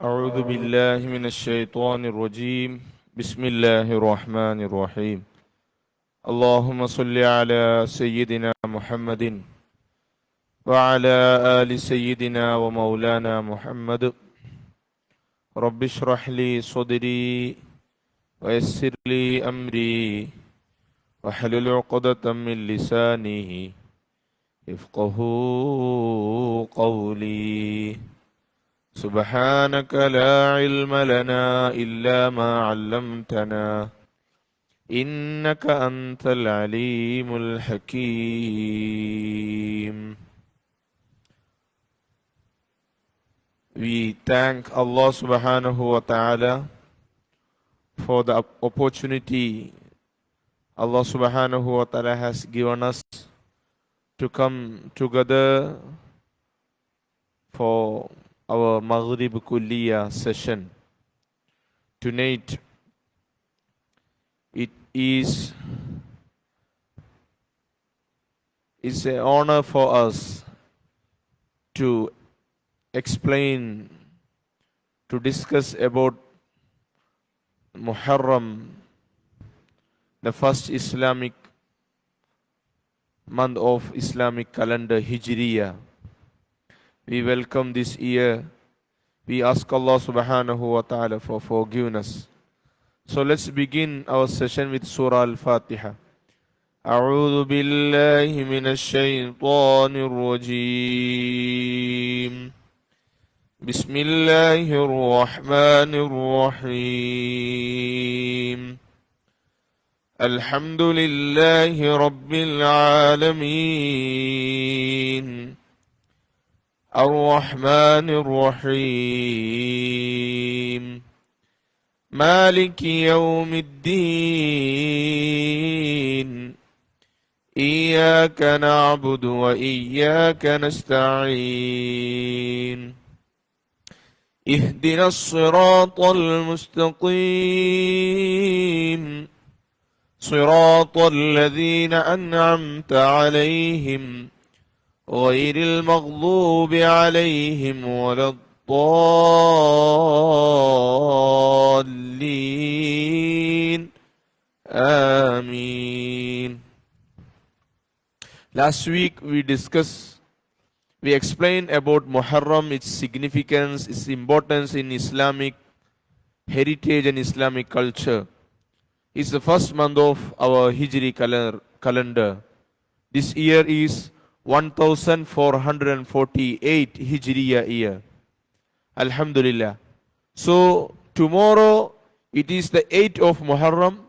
أعوذ بالله من الشيطان الرجيم بسم الله الرحمن الرحيم اللهم صل على سيدنا محمد وعلى آل سيدنا ومولانا محمد رب اشرح لي صدري ويسر لي أمري واحلل عقدة من لساني يفقهوا قولي سبحانك لا علم لنا إلا ما علمتنا إنك أنت العليم الحكيم. We thank Allah subhanahu wa ta'ala for the opportunity Allah subhanahu wa ta'ala has given us to come together for our Maghrib Kulliya session. Tonight, it's an honor for us to explain, to discuss about Muharram, the first Islamic month of Islamic calendar Hijriya. We welcome this year. We ask Allah subhanahu wa ta'ala for forgiveness. So let's begin our session with Surah Al-Fatiha. أعوذ بالله من الشيطان الرجيم بسم الله الرحمن الرحيم الحمد لله رب العالمين الرحمن الرحيم مالك يوم الدين إياك نعبد وإياك نستعين اهدنا الصراط المستقيم صراط الذين أنعمت عليهم غير المغضوب عليهم ولا الضالين آمين. Last week we explained about Muharram, its significance, its importance in Islamic heritage and Islamic culture. It's the first month of our Hijri calendar. This year is 1448 Hijriya year. Alhamdulillah. So tomorrow it is the 8th of Muharram,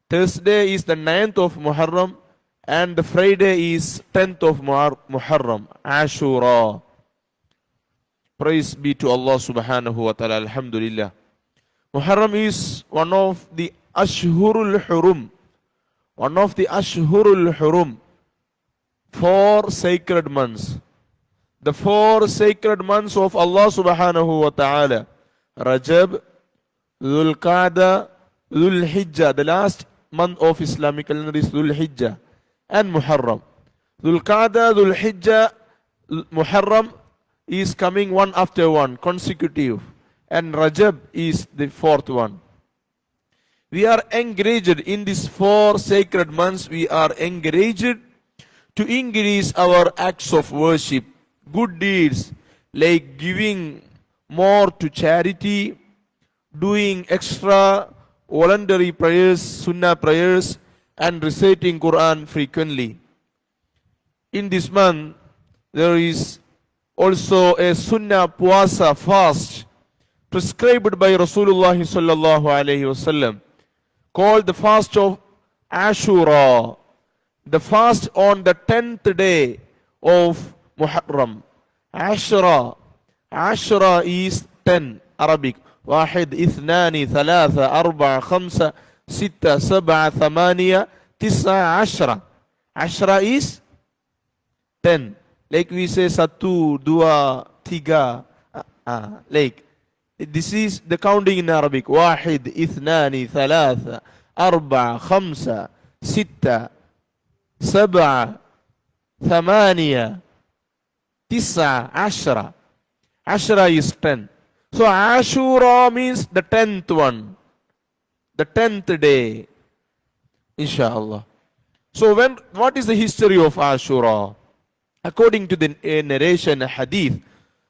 Thursday is the 9th of Muharram, and the Friday is 10th of Muharram, Ashura. Praise be to Allah subhanahu wa ta'ala. Alhamdulillah. Muharram is one of the Ashhurul Hurum. One of the Ashhurul Hurum. 4 sacred months. The 4 sacred months of Allah subhanahu wa ta'ala. Rajab, Dhul Qa'dah, Dhul Hijjah. The last month of Islamic calendar is Dhul Hijjah and Muharram. Dhul Qa'dah, Dhul Hijjah, Muharram is coming one after one, consecutive. And Rajab is the 4th one. We are encouraged in these 4 sacred months, we are encouraged to increase our acts of worship, good deeds, like giving more to charity, doing extra voluntary prayers, sunnah prayers, and reciting Quran frequently. In this month, there is also a sunnah puasa fast prescribed by Rasulullah sallallahu alaihi wasallam, called the fast of Ashura, the fast on the 10th day of Muharram. Ashura is 10, Arabic. واحد اثنان ثلاثة أربعة خمسة ستة سبعة ثمانية تسعة عشرة. Ashra is 10. Like we say 1, 2, 3. Like this is the counting in Arabic. واحد اثنان ثلاثة أربعة خمسة ستة سبعة ثمانية تسعة عشرة. Ashra is 10. So Ashura means the 10th one, the 10th day, inshallah. So what is the history of Ashura? According to the narration, a hadith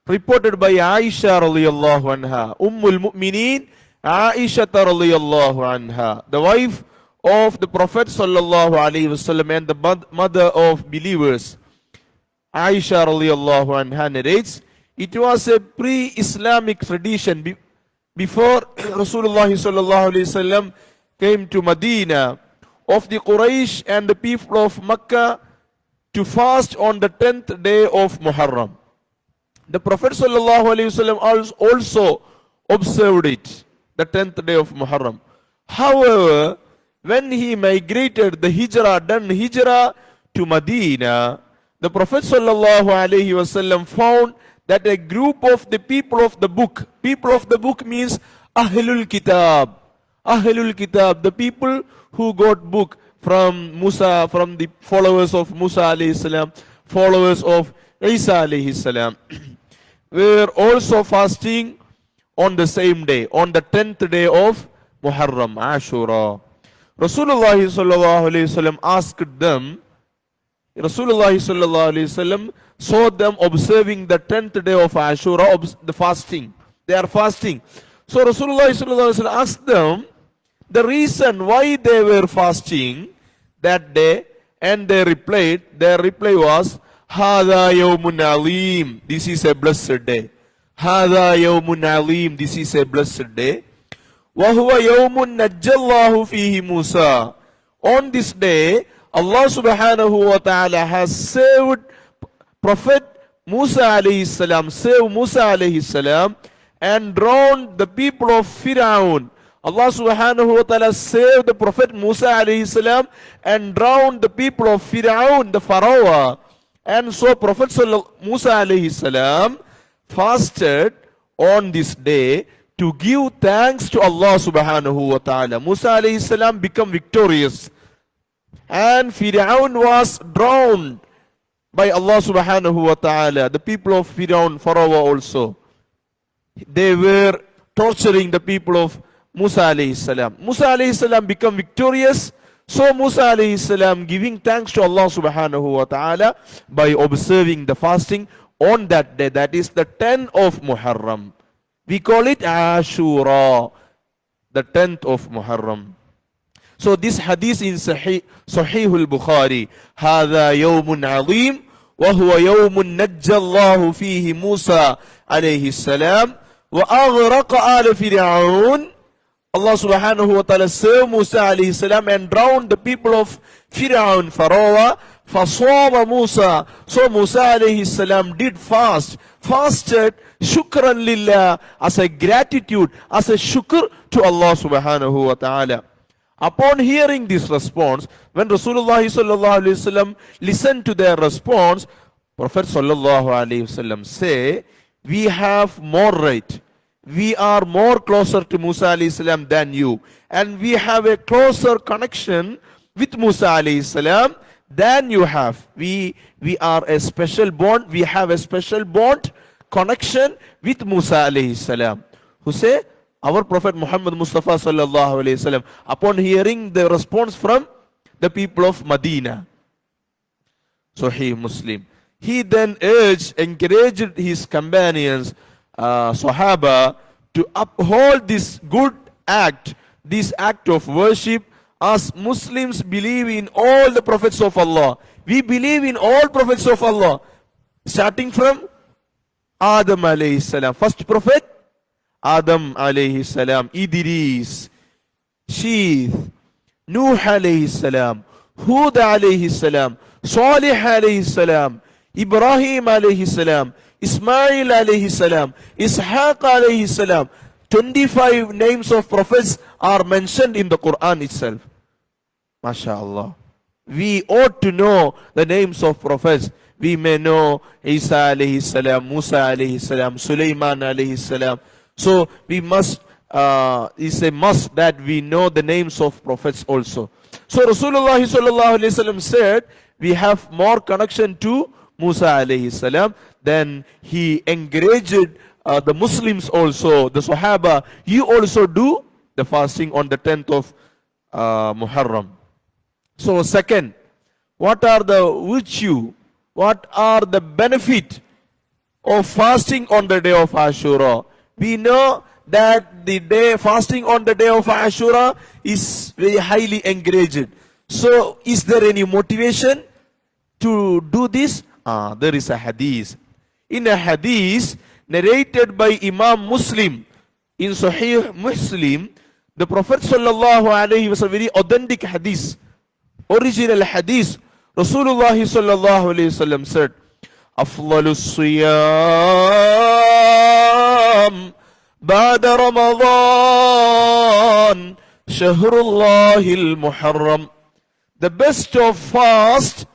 reported by Aisha radiallahu anha, Ummul Mu'mineen Aisha radiallahu anha, the wife of the Prophet sallallahu alaihi wasallam and the mother of believers. Aisha radiallahu anha narrates, it was a pre-Islamic tradition before Rasulullah sallallahu alaihi wasallam came to Medina, of the Quraysh and the people of Mecca to fast on the 10th day of Muharram. The Prophet sallallahu alaihi wasallam also observed it, the 10th day of Muharram. However, when he migrated, done hijrah to Medina, the Prophet sallallahu alaihi wasallam found that a group of the people of the book means Ahlul Kitab, the people who got book from Musa, from the followers of Musa alayhi salam, followers of Isa alayhi salam, were also fasting on the same day, on the 10th day of Muharram, Ashura. Rasulullah sallallahu alayhi wasallam asked them, Rasulullah sallallahu alayhi wasallam saw them observing the 10th day of Ashura, the fasting. They are fasting. So Rasulullah sallallahu alayhi wasallam asked them the reason why they were fasting that day, and their reply was, Hada yawmun alim, this is a blessed day. Hada yawmun alim, this is a blessed day. Wa huwa yawmun najjallahu fihi Musa. On this day, Allah subhanahu wa ta'ala has saved Prophet Musa alayhi salam, and drowned the people of Fir'aun. Allah subhanahu wa ta'ala saved the Prophet Musa alayhi salam and drowned the people of Fir'aun, the Pharaoh. And so Prophet Musa alayhi salam fasted on this day to give thanks to Allah subhanahu wa ta'ala. Musa alayhi salam became victorious, and Fir'aun was drowned by Allah subhanahu wa ta'ala. The people of Fir'aun, Pharaoh also, they were torturing the people of Musa alayhi salam. Musa alayhi salam become victorious. So Musa alayhi salam giving thanks to Allah subhanahu wa ta'ala by observing the fasting on that day, that is the 10th of Muharram. We call it Ashura, the 10th of Muharram. So this hadith in Sahih al-Bukhari, هذا يوم عظيم وهو يوم نجى الله فيه موسى عليه السلام وأغرق آل فرعون. Allah subhanahu wa ta'ala saved Musa alayhi salam and drowned the people of Fir'aun, Pharaoh. فَصَوَمَ Musa. So Musa alayhi salam did fasted shukran lillah, as a gratitude, as a shukr to Allah subhanahu wa ta'ala. Upon hearing this response, when Rasulullah sallallahu alayhi wasallam listened to their response, Prophet sallallahu alayhi wasallam say, we have more right. We are more closer to Musa alayhi salam than you, and we have a closer connection with Musa alayhi salam than you have. We are a special bond. We have a special bond connection with Musa alayhi salam. Who say? Our Prophet Muhammad Mustafa sallallahu alayhi wasallam, upon hearing the response from the people of Medina. Sahih Muslim. He then encouraged his companions, Sahaba, to uphold this good act, this act of worship, as Muslims believe in all the prophets of Allah. We believe in all prophets of Allah, starting from Adam alayhi salam, first prophet, Adam alayhi salam, Idris, Sheeth, Nuh alayhi salam, Hud alayhi salam, Salih alayhi salam, Ibrahim alayhi salam, Ismail alayhi salam, Ishaq alayhi salam. 25 names of prophets are mentioned in the Quran itself. MashaAllah. We ought to know the names of prophets. We may know Isa alayhi salam, Musa alayhi salam, Sulaiman alayhi salam. So we must, it's a must that we know the names of prophets also. So Rasulullah sallallahu alayhi wasallam said, we have more connection to Musa alayhi salam. Then he encouraged the Muslims also, the Sahaba, you also do the fasting on the 10th of Muharram. So second, what are the virtue, what are the benefit of fasting on the day of Ashura? We know that the day fasting on the day of Ashura is very highly encouraged. So is there any motivation to do this? There is a hadith. In a hadith narrated by Imam Muslim in Sahih Muslim, the Prophet sallallahu alaihi wasallam, very authentic hadith, original hadith, Rasulullah sallallahu alaihi wasallam said, "Afdalus siyam ba'da Ramadan shahrullahil muharram." The best of fast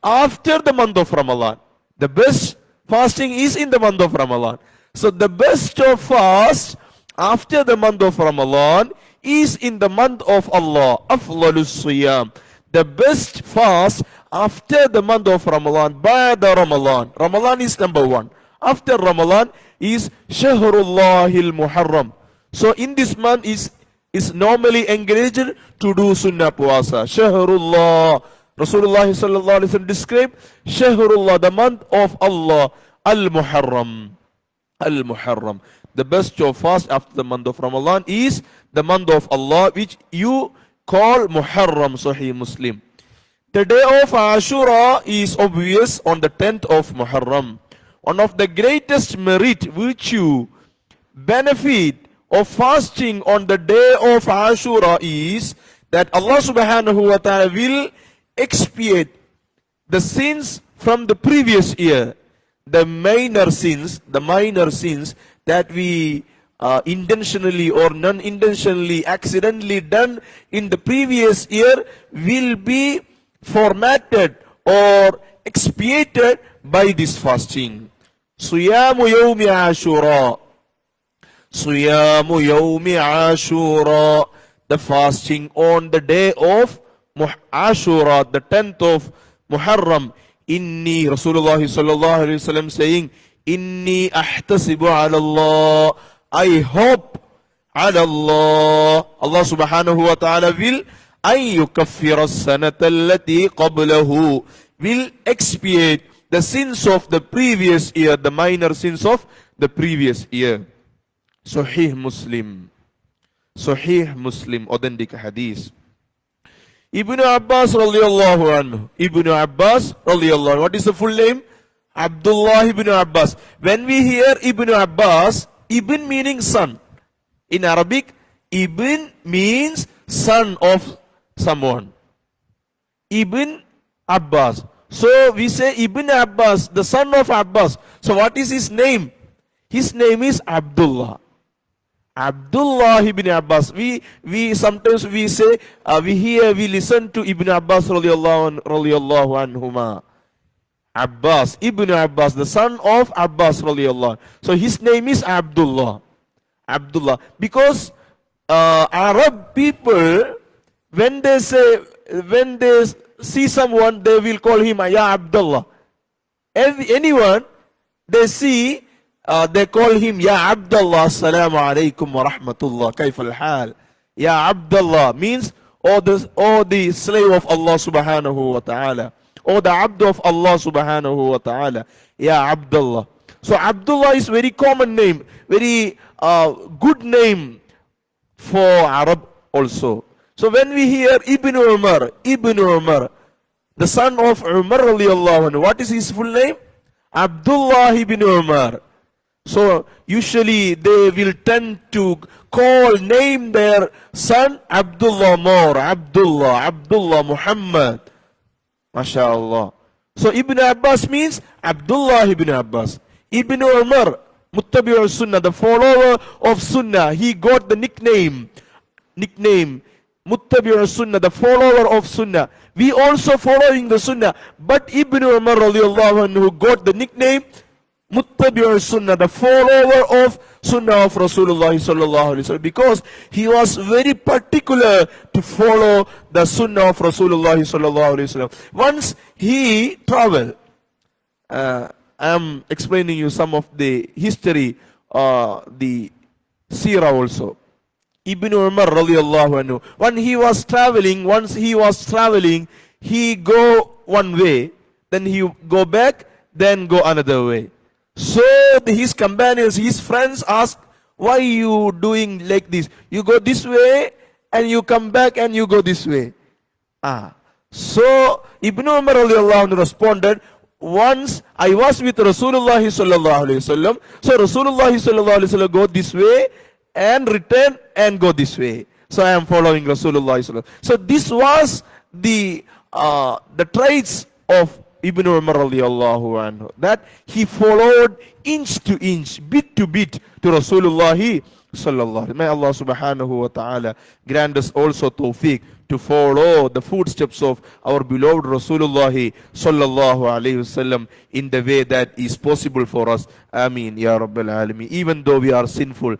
after the month of Ramadan. The best fasting is in the month of Ramadan. So the best of fast after the month of Ramadan is in the month of Allah. Afdalus siyam. The best fast after the month of Ramadan, ba'da Ramadan. Ramadan is number one. After Ramadan is Shahrullahil Muharram. So in this month is normally encouraged to do Sunnah Puasa. Shahrullah. Rasulullah sallallahu alaihi wasallam described Shahrullah, the month of Allah, Al-Muharram. Al-Muharram. The best of fast after the month of Ramadan is the month of Allah, which you call Muharram, Sahih Muslim. The day of Ashura is obvious on the 10th of Muharram. One of the greatest merit, virtue, benefit of fasting on the day of Ashura is that Allah subhanahu wa ta'ala will expiate the sins from the previous year. The minor sins that we intentionally or non-intentionally, accidentally done in the previous year will be formatted or expiated by this fasting. Siyamu yawmi Ashura. Siyamu yawmi Ashura. The fasting on the day of Ashura, the 10th of Muharram. Inni, Rasulullah sallallahu alaihi wasallam saying, Inni ahtasibu ala Allah. I hope ala Allah. Allah subhanahu wa ta'ala will yukaffira as-sanata allati qablahu, will expiate the sins of the previous year, the minor sins of the previous year. Sahih Muslim. Sahih Muslim, authentic hadith. Ibn Abbas radiallahu anhu. Ibn Abbas radiallahu anhu. What is the full name? Abdullah ibn Abbas. When we hear Ibn Abbas, Ibn meaning son. In Arabic, Ibn means son of someone. Ibn Abbas. So we say Ibn Abbas, the son of Abbas. So what is his name? His name is Abdullah. Abdullah ibn Abbas. We sometimes we say, we listen to Ibn Abbas radiallahu anhuma. Abbas, Ibn Abbas, the son of Abbas radiallahu. So his name is Abdullah. Abdullah. Because Arab people, when they see someone, they will call him Ya Abdullah. Anyone they see, they call him Ya Abdullah. Assalamu alaikum wa rahmatullah. Kaif al-hal. Ya Abdullah means the slave of Allah subhanahu wa ta'ala, or the abd of Allah subhanahu wa ta'ala. Ya Abdullah. So Abdullah is very common name, very good name for Arab also. So when we hear Ibn Umar, the son of Umar radiallahu anhu, what is his full name? Abdullah ibn Umar. So usually they will tend to name their son Abdullah more, Abdullah Muhammad. MashaAllah. So Ibn Abbas means Abdullah ibn Abbas. Ibn Umar, Muttabi'ul Sunnah, the follower of Sunnah. He got the nickname Muttabi'ul Sunnah, the follower of Sunnah. We also following the Sunnah. But Ibn Umar radiallahu anhu got the nickname Muttabi'ul Sunnah, the follower of Sunnah of Rasulullah sallallahu alaihi wasallam, because he was very particular to follow the Sunnah of Rasulullah sallallahu alaihi wasallam. Once he traveled, I am explaining you some of the history the seerah also. Ibn Umar radiallahu anhu, once he was traveling, he go one way, then he go back, then go another way. So his companions, his friends ask, why you doing like this? You go this way and you come back and you go this way. So Ibn Umar radiallahu anhu responded, once I was with Rasulullah sallallahu alaihi wasallam, so Rasulullah sallallahu alaihi wasallam go this way and return and go this way. So I am following Rasulullah sallallahu alaihi wasallam. So this was the traits of Ibn Umar radiallahu anhu, that he followed inch to inch, bit to bit to Rasulullah sallallahu. May Allah subhanahu wa ta'ala grant us also tawfiq to follow the footsteps of our beloved Rasulullah sallallahu alayhi wasallam in the way that is possible for us. Ameen ya Rabbil Alameen. Even though we are sinful,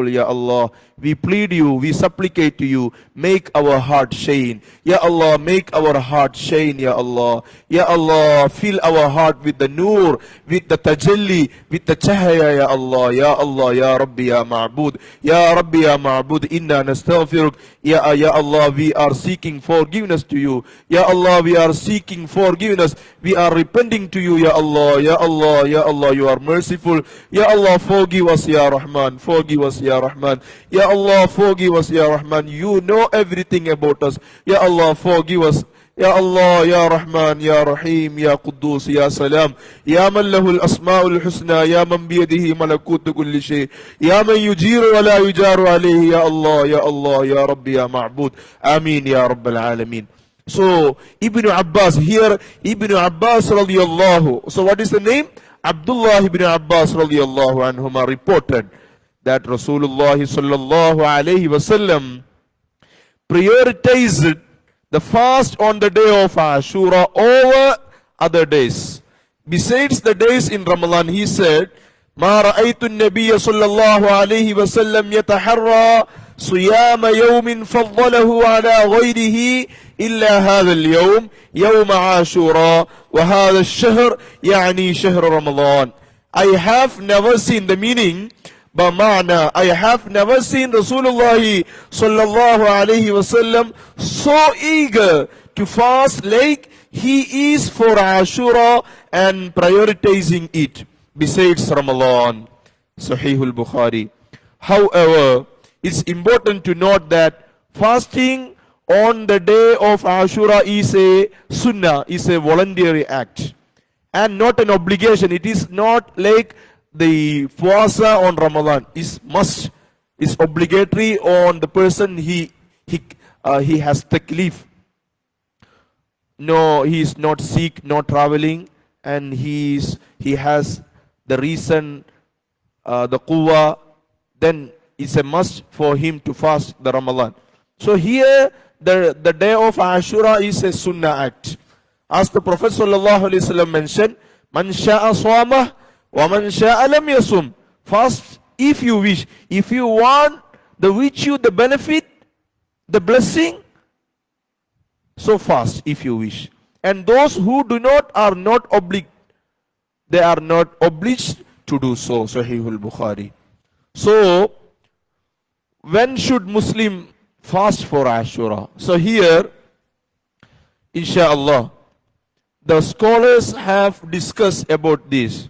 Ya Allah, we plead you, we supplicate to you, make our heart shine. Ya Allah, make our heart shine, Ya Allah. Ya Allah, fill our heart with the nur, with the tajalli, with the chahaya, Ya Allah. Ya Allah, Ya Rabbi, Ya Ma'bud. Ya Rabbi, Ya Ma'bud, inna nastaghfiruk. Ya Allah, we are seeking forgiveness to you. Ya Allah, we are seeking forgiveness. We are repenting to you, Ya Allah. Ya Allah, Ya Allah, you are merciful. Ya Allah, forgive us, Ya Rahman. Forgive us, Ya Rahman. Ya Allah, forgive us, Ya Rahman. You know everything about us. Ya Allah, forgive us. Ya Allah, Ya Rahman, Ya Rahim, Ya Quddus, Ya Salam, Ya man lahul asma'ul husna, Ya man biyadihi malakutu kulli shay, Ya man yujiru wa la yujaru alayhi, Ya Allah, Ya Allah, Ya Rabbi, Ya Ma'bud. Ameen, Ya Rabbil Alameen. So, Ibn Abbas, here, Ibn Abbas radiallahu, so what is the name? Abdullah ibn Abbas radiallahu anhuma reported that Rasulullah sallallahu alayhi wasallam prioritized the fast on the day of Ashura over other days. Besides the days in Ramadan, he said, ما رأيت النبي صلى الله عليه وسلم يتحرى صيام يوم فضله على غيره إلا هذا اليوم يوم عاشوراء وهذا الشهر يعني شهر رمضان. I have never seen, the meaning بمعنى, I have never seen Rasulullah sallallahu alayhi wasallam so eager to fast like he is for Ashura and prioritizing it besides Ramadan. Sahihul Bukhari. However, it's important to note that fasting on the day of Ashura is a sunnah, is a voluntary act and not an obligation. It is not like the puasa on Ramadan is must, is obligatory on the person he has taklif. No, he is not sick, not traveling, and he has the reason, the quwwa, then it's a must for him to fast the Ramadan. So here the day of Ashura is a sunnah act. As the Prophet sallallahu alaihi wasallam mentioned, man sha'a swamah wa man sha'a lam yasum. Fast if you wish. If you want the virtue, the benefit, the blessing, so fast if you wish. And those who do not are not obliged. They are not obliged to do so. Sahihul Bukhari. So, when should Muslim fast for Ashura? So here, inshallah, the scholars have discussed about this.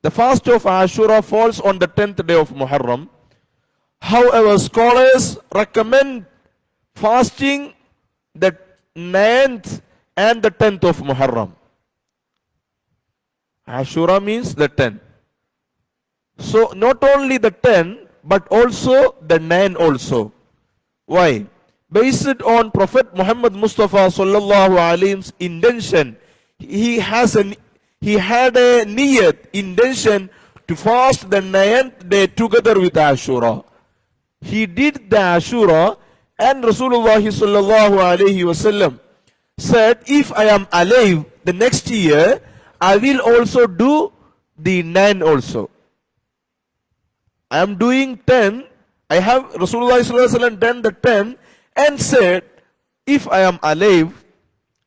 The fast of Ashura falls on the 10th day of Muharram. However, scholars recommend fasting the 9th and the 10th of Muharram. Ashura means the 10th. So not only the 10, but also the 9 also. Why? Based on Prophet Muhammad Mustafa sallallahu alaihi wasallam's intention, he had a niyat, intention to fast the 9th day together with Ashura. He did the Ashura, and Rasulullah sallallahu alaihi wasallam said, if I am alive the next year, I will also do the 9 also. I am doing 10. I have Rasulullah sallallahu alaihi wasallam done the 10 and said, if I am alive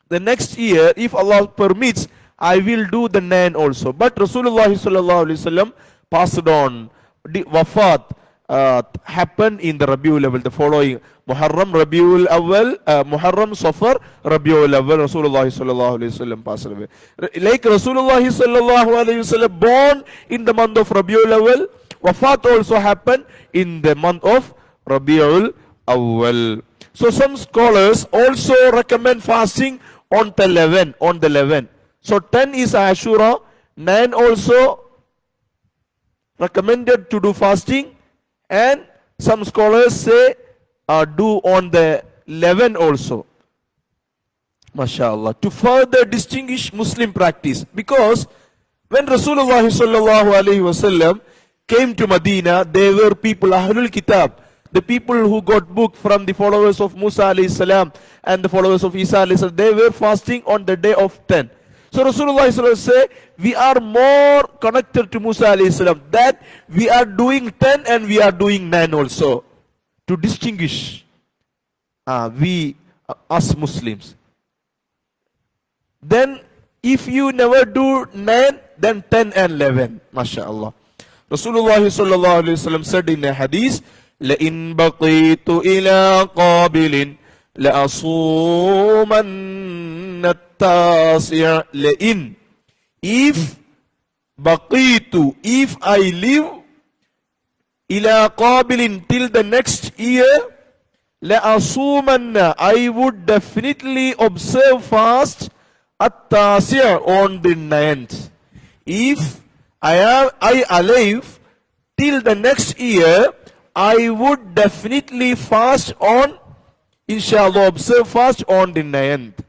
the next year, if Allah permits, I will do the 9 also. But Rasulullah sallallahu alaihi wasallam passed on, wafat happened in the Rabiul Awwal, the following Muharram, Rabiul Awwal, Muharram, Safar, Rabiul Awwal, Rasulullah sallallahu alaihi wasallam passed away. Like Rasulullah sallallahu alaihi wasallam born in the month of Rabiul Awwal, wafat also happened in the month of Rabiul Awwal. So some scholars also recommend fasting on the 11. So 10 is Ashura, 9 also recommended to do fasting, and some scholars say do on the 11 also. MashaAllah. To further distinguish Muslim practice, because when Rasulullah sallallahu alaihi wasallam came to Medina, there were people, Ahlul Kitab, the people who got book from the followers of Musa alayhi salam and the followers of Isa alayhi salam, they were fasting on the day of 10. So Rasulullah sallallahu say, we are more connected to Musa alayhi salam, that we are doing 10 and we are doing 9 also, to distinguish us Muslims. Then if you never do 9, then 10 and 11, mashallah. Rasulullah sallallahu alayhi wasallam said in a hadith, لَإِن بَقِيتُ إِلَىٰ قَابِلٍ لَأَصُومَنَّ التَّاسِعَ. لَإِن, if بَقِيتُ, if I live, إِلَىٰ قَابِلٍ, till the next year, لَأَصُومَنَّ, I would definitely observe fast التَّاسِعَ, on the 9th. If I am alive till the next year, I would definitely fast on, inshallah, observe fast on the 9th.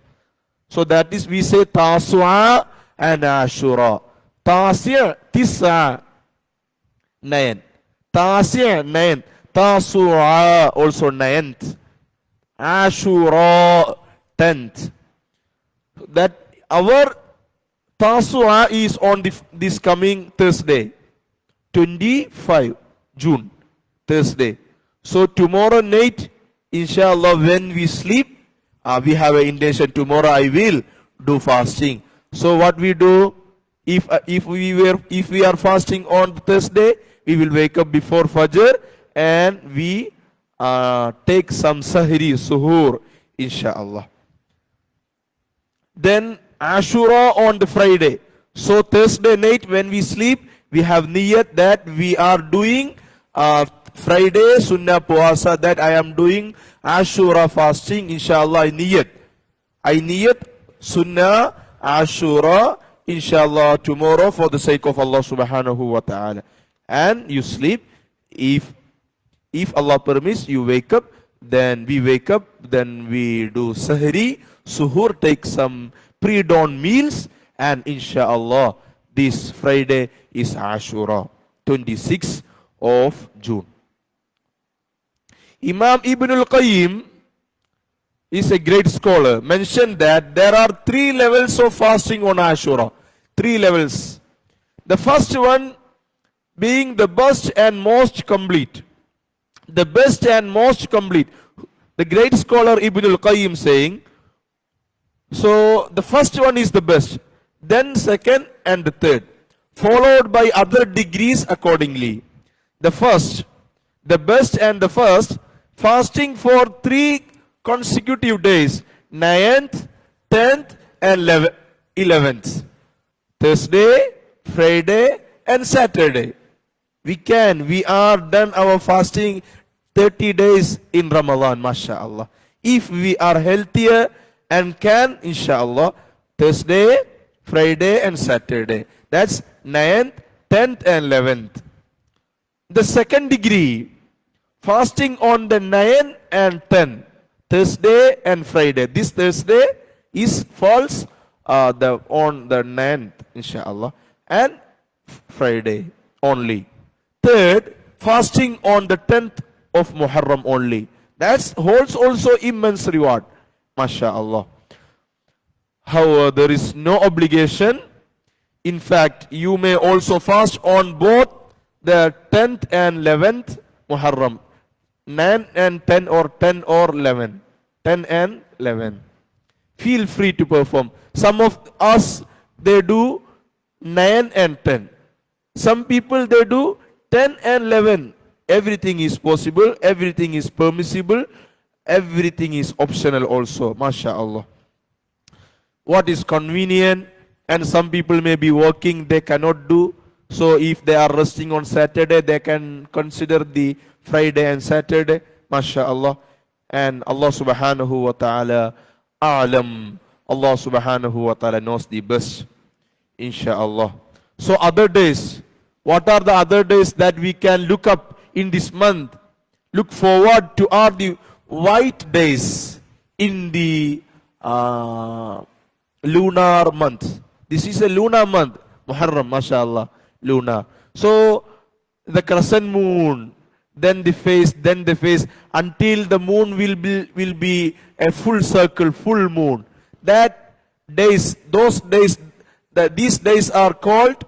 So that is, we say Tasua and Ashura. Tasya, Tisa, 9. Tasya, 9. Tasua, also 9th. Ashura, 10th. That our Tasua is on this coming Thursday, 25 June. Thursday. So tomorrow night, inshallah, when we sleep, we have an intention, tomorrow I will do fasting. So what we do, if we are fasting on Thursday, we will wake up before Fajr and we take some sahri, suhoor, inshallah. Then Ashura on the Friday. So Thursday night when we sleep, we have niyat that we are doing Friday Sunnah Puasa, that I am doing Ashura fasting, inshallah. I niyat Sunnah Ashura, inshallah, tomorrow for the sake of Allah subhanahu wa ta'ala. And you sleep. If Allah permits, you wake up, then we wake up, then we do sahri, suhoor, take some pre-dawn meals, and inshallah, this Friday is Ashura, 26th of June. Imam Ibn al-Qayyim is a great scholar, mentioned that there are 3 levels of fasting on Ashura. 3 levels. The first one being the best and most complete. The best and most complete. The great scholar Ibn al-Qayyim saying, so the first one is the best, then second and the third, followed by other degrees accordingly. The first, the best and the first, fasting for 3 consecutive days, 9th, 10th and 11th. Thursday, Friday and Saturday. We are done our fasting 30 days in Ramadan, mashallah. If we are healthier and can, inshallah, Thursday, Friday and Saturday. That's 9th, 10th and 11th. The second degree, fasting on the 9th and 10th, Thursday and Friday. This Thursday falls on the 9th, inshallah, and Friday only. Third, fasting on the 10th of Muharram only. That holds also immense reward, mashallah. However, there is no obligation. In fact, you may also fast on both the 10th and 11th Muharram. 9 and 10 or 10 or 11. 10 and 11. Feel free to perform. Some of us, they do 9 and 10. Some people they do 10 and 11. Everything is possible, everything is permissible, everything is optional also. MashaAllah. What is convenient, and some people may be working, they cannot do. So if they are resting on Saturday, they can consider the Friday and Saturday. MashaAllah. And Allah subhanahu wa ta'ala a'lam. Allah subhanahu wa ta'ala knows the best. Insha'Allah. So other days, what are the other days that we can look up in this month? Look forward to are the white days in the lunar month. This is a lunar month, Muharram, mashallah, lunar. So the crescent moon, then the phase, until the moon will be a full circle, full moon. That days, those days, these days are called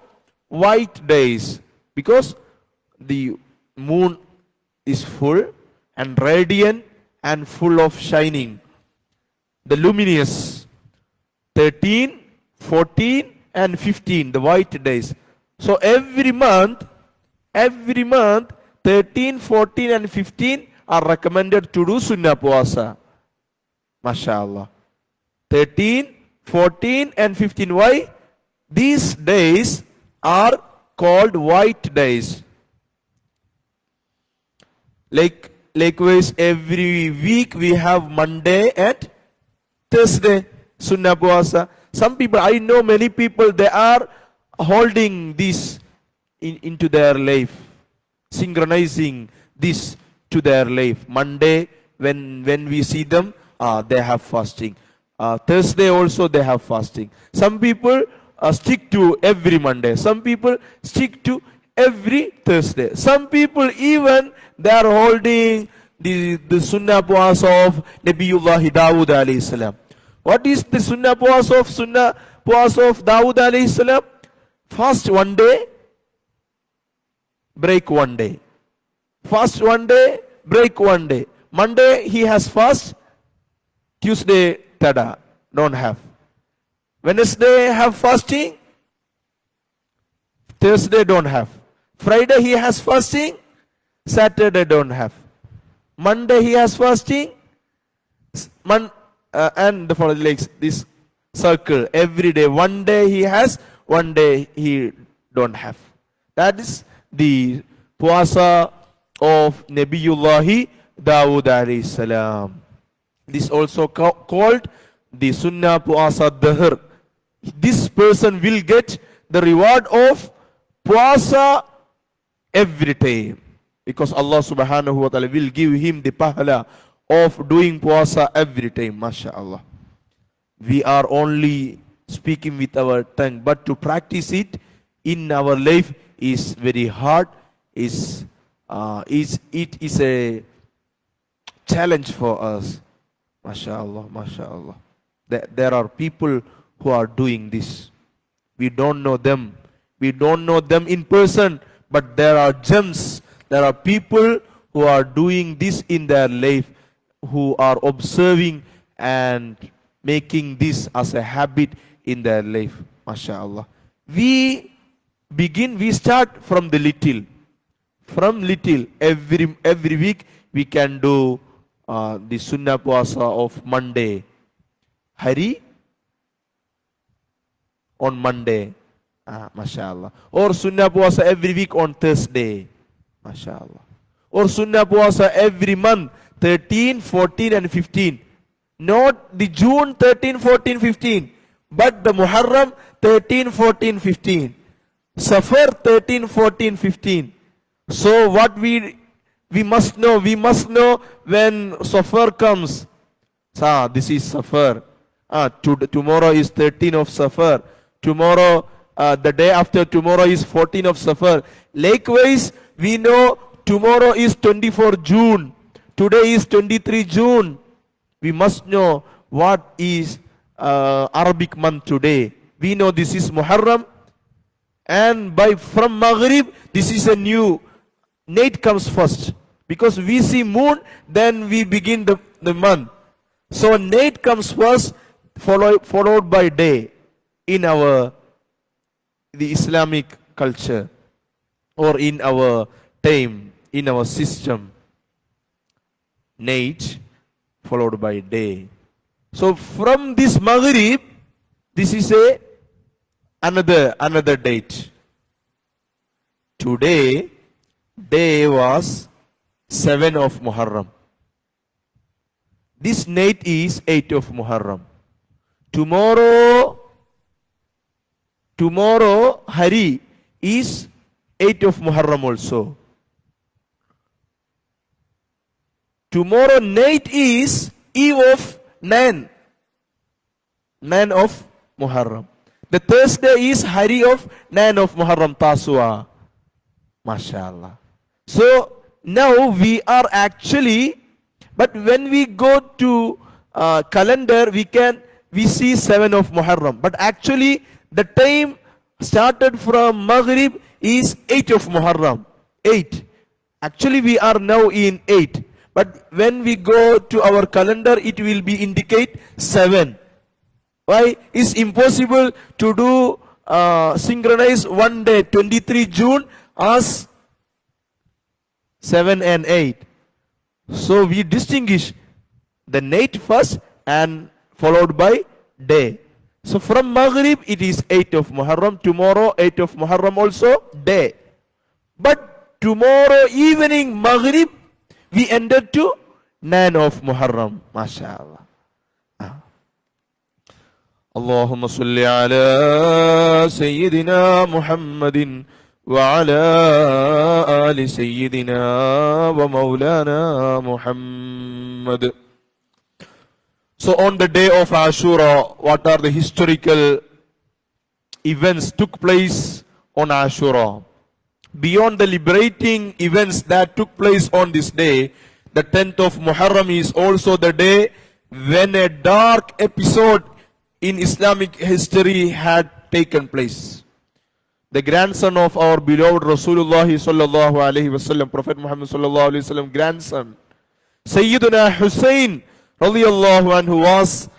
white days because the moon is full and radiant and full of shining. The luminous 13, 14 and 15, the white days. So every month 13, 14 and 15 are recommended to do Sunnah Puasa. MashaAllah. 13, 14 and 15. Why? These days are called white days. Likewise, every week we have Monday and Thursday Sunnah Puasa. Some people, I know many people, they are holding this into their life, synchronizing this to their life. Monday, when we see them, they have fasting. Thursday also they have fasting. Some people stick to every Monday. Some people stick to every Thursday. Some people even they are holding the Sunnah Puasa of Nabiullah Dawud alayhi salam. What is the Sunnah Puasa of Dawud alayhi salam? Fast one day, break one day. Fast one day, break one day. Monday he has fast, Tuesday tada, don't have. Wednesday have fasting, Thursday don't have. Friday he has fasting, Saturday don't have. Monday he has fasting, and the following like this circle every day. One day he has, one day he don't have. That is the puasa of Nabiullahi Dawud alayhi salam. This also called the Sunnah Puasa Dahr. This person will get the reward of puasa every time, because Allah subhanahu wa ta'ala will give him the pahala of doing puasa every time. MashaAllah. We are only speaking with our tongue, but to practice it in our life is very hard. It is a challenge for us. MashaAllah, MashaAllah. There are people who are doing this. We don't know them. We don't know them in person, but there are gems. There are people who are doing this in their life, who are observing and making this as a habit in their life. MashaAllah. We start from the little. From little, every week we can do the Sunnah Puasa of Monday. Hari on Monday. MashaAllah. Or Sunnah Puasa every week on Thursday. MashaAllah. Or Sunnah Puasa every month, 13, 14 and 15. Not the June 13, 14, 15, but the Muharram 13, 14, 15. Safar 13, 14, 15. So what we must know when Safar comes. This is Safar. Tomorrow is 13 of Safar. Tomorrow, the day after tomorrow is 14 of Safar. Likewise, we know tomorrow is 24 June. Today is 23 June. We must know what is Arabic month today. We know this is Muharram. And from Maghrib, this is a new night comes first. Because we see moon, then we begin the month. So night comes first, followed by day in the Islamic culture. or in our time, in our system, night followed by day. So from this Maghrib, this is another date. Today, day was 7 of Muharram. This night is 8 of Muharram. Tomorrow, Hari is 8 of Muharram also. Tomorrow night is eve of 9 of Muharram. The Thursday is Hari of 9 of Muharram, Tasua. MashaAllah. So now we are actually, but when we go to calendar, we see 7 of Muharram. But actually the time started from Maghrib is 8 of Muharram. 8. Actually we are now in 8. But when we go to our calendar, it will be indicate 7. Why? It's impossible to do synchronize one day, 23 June as 7 and 8. So we distinguish the night first and followed by day. So from Maghrib it is 8 of Muharram. Tomorrow 8 of Muharram also day. But tomorrow evening Maghrib we enter to 9 of Muharram. MashaAllah. Allahumma salli ala Sayyidina Muhammadin wa ala ali Sayyidina wa Maulana Muhammad. So on the day of Ashura, what are the historical events took place on Ashura? Beyond the liberating events that took place on this day, the 10th of Muharram is also the day when a dark episode in Islamic history had taken place. The grandson of our beloved Rasulullah sallallahu alaihi wasallam, Prophet Muhammad sallallahu alaihi wasallam, grandson, Sayyiduna Hussein radiyallahu anhu, was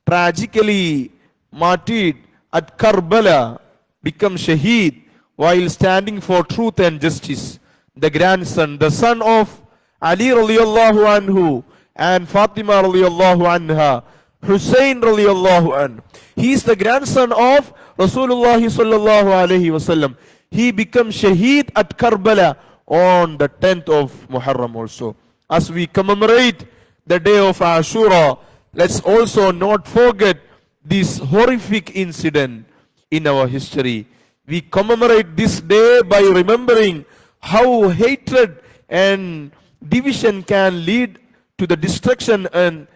tragically martyred at Karbala, become shaheed while standing for truth and justice. The grandson, the son of Ali radiyallahu anhu and Fatima radiyallahu anha, Hussein radiyallahu anhu. He is the grandson of Rasulullah sallallahu alaihi wasallam. He becomes shaheed at Karbala on the 10th of Muharram also. As we commemorate the day of Ashura, let's also not forget this horrific incident in our history. We commemorate this day by remembering how hatred and division can lead to the destruction and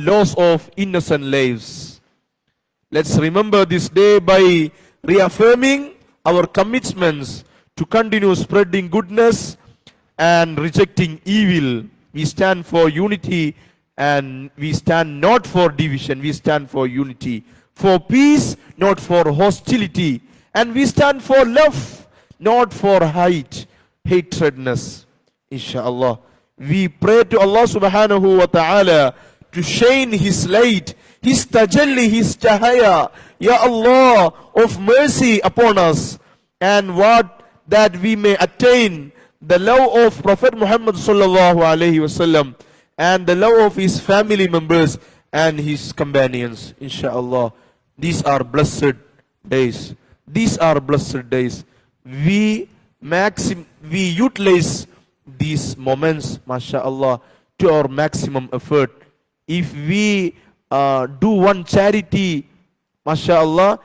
loss of innocent lives. Let's remember this day by reaffirming our commitments to continue spreading goodness and rejecting evil. We stand for unity and we stand not for division. We stand for unity, for peace, not for hostility. And we stand for love, not for hatredness. Inshallah. We pray to Allah subhanahu wa ta'ala to shine His light, His tajalli, His cahaya, Ya Allah, of mercy upon us, and what that we may attain the love of Prophet Muhammad sallallahu alaihi wasallam and the love of his family members and his companions. Inshallah, these are blessed days. These are blessed days. We utilize these moments, mashallah, to our maximum effort. If we do one charity, mashallah,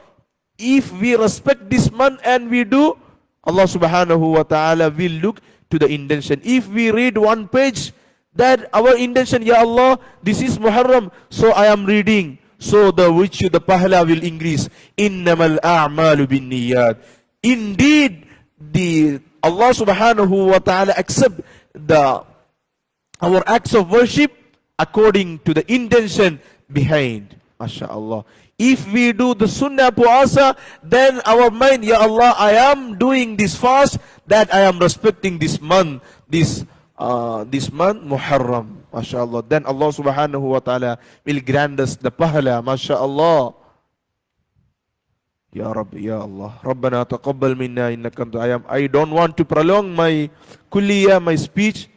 if we respect this month and we do, Allah subhanahu wa ta'ala will look to the intention. If we read one page, that our intention, Ya Allah, this is Muharram, so I am reading, so the virtue, the pahla will increase. Innamal a'malu bin niyat. Indeed, Allah subhanahu wa ta'ala accept our acts of worship according to the intention behind. MashaAllah. If we do the sunnah puasa, then our mind, Ya Allah, I am doing this fast, that I am respecting this month, this month Muharram. MashaAllah. Then Allah subhanahu wa ta'ala will grant us the pahala. MashaAllah. Ya Rabbi, Ya Allah. Rabbana taqabbal minna innaka anta. I don't want to prolong my kulliya, my speech.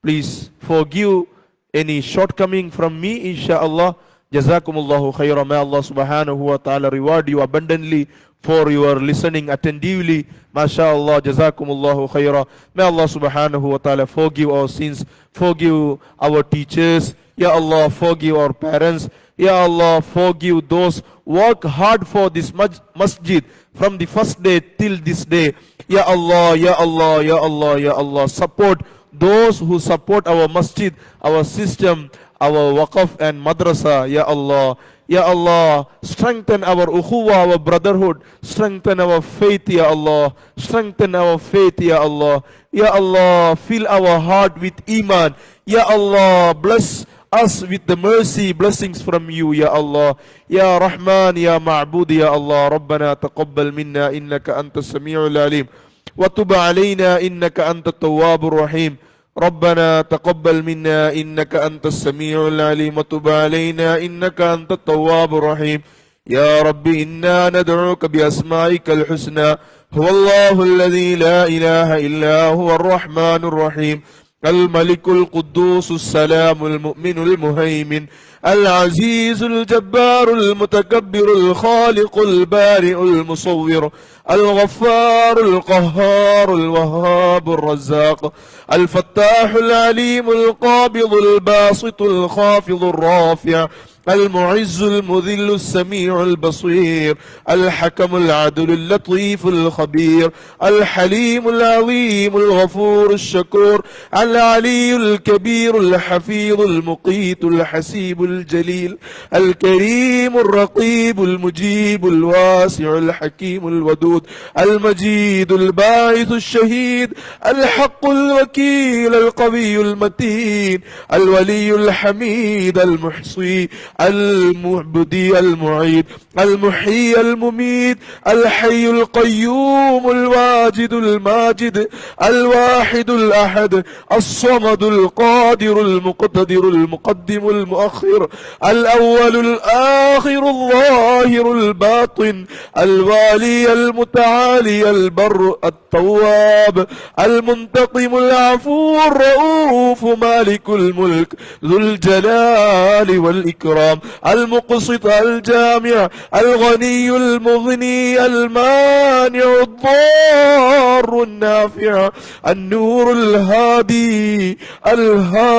Please forgive any shortcoming from me, inshallah. Jazakumullahu khairan. May Allah subhanahu wa ta'ala reward you abundantly for your listening attentively. MashaAllah, Jazakumullahu khairan. May Allah subhanahu wa ta'ala forgive our sins, forgive our teachers. Ya Allah, forgive our parents. Ya Allah, forgive those work hard for this masjid from the first day till this day. Ya Allah, Ya Allah, Ya Allah, Ya Allah, support those who support our masjid, our system, our waqaf and madrasa. Ya Allah, Ya Allah, strengthen our ukhuwa, our brotherhood, strengthen our faith, Ya Allah, strengthen our faith, Ya Allah. Ya Allah, fill our heart with iman. Ya Allah, bless us with the mercy, blessings from you, Ya Allah. Ya Rahman, Ya Ma'bud, Ya Allah. Rabbana taqabbal minna innaka antas sami'ul alim. Wa tub alayna innaka antat tawwabur rahim. ربنا تقبل منا إنك أنت السميع العليم وتب علينا إنك أنت التواب الرحيم. يا رب إنا ندعوك بأسمائك الحسنى. هو الله الذي لا إله إلا هو الرحمن الرحيم الملك القدوس السلام المؤمن المهيمن العزيز الجبار المتكبر الخالق البارئ المصور الغفار القهار الوهاب الرزاق الفتاح العليم القابض الباسط الخافض الرافع المعز المذل السميع البصير الحكم العدل اللطيف الخبير الحليم العظيم الغفور الشكور العلي الكبير الحفيظ المقيت الحسيب الجليل الكريم الرقيب المجيب الواسع الحكيم الودود المجيد الباعث الشهيد الحق الوكيل القوي المتين الولي الحميد المحصي المعبدي المعيد المحيي المميت الحي القيوم الواجد الماجد الواحد الأحد الصمد القادر المقتدر المقدم المؤخر الأول الآخر الظاهر الباطن الوالي المتعالي البر التواب المنتقم العفو الرؤوف مالك الملك ذو الجلال والإكرام المقسط الجامع الغني المغني المانع الضار النافع النور الهادي النور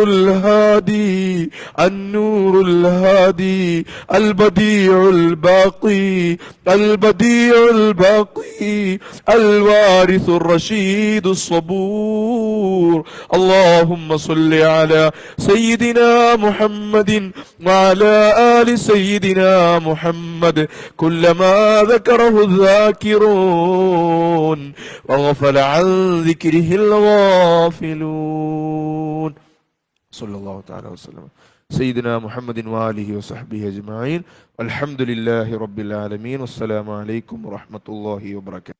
الهادي النور الهادي البديع الباقي الوارث الرشيد الصبور. اللهم صل على سيدنا محمد وعلى آل سيدنا محمد كلما ذكره الذاكرون وغفل عن ذكره الغافلون. صلى الله تعالى وسلم سيدنا محمد وآله وصحبه أجمعين والحمد لله رب العالمين والسلام عليكم ورحمة الله وبركاته.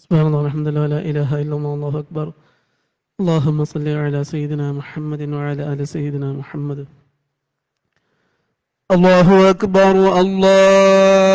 سبحان الله والحمد لله لا إله إلا الله الله أكبر. اللهم صل على سيدنا محمد وعلى آل سيدنا محمد. الله أكبر الله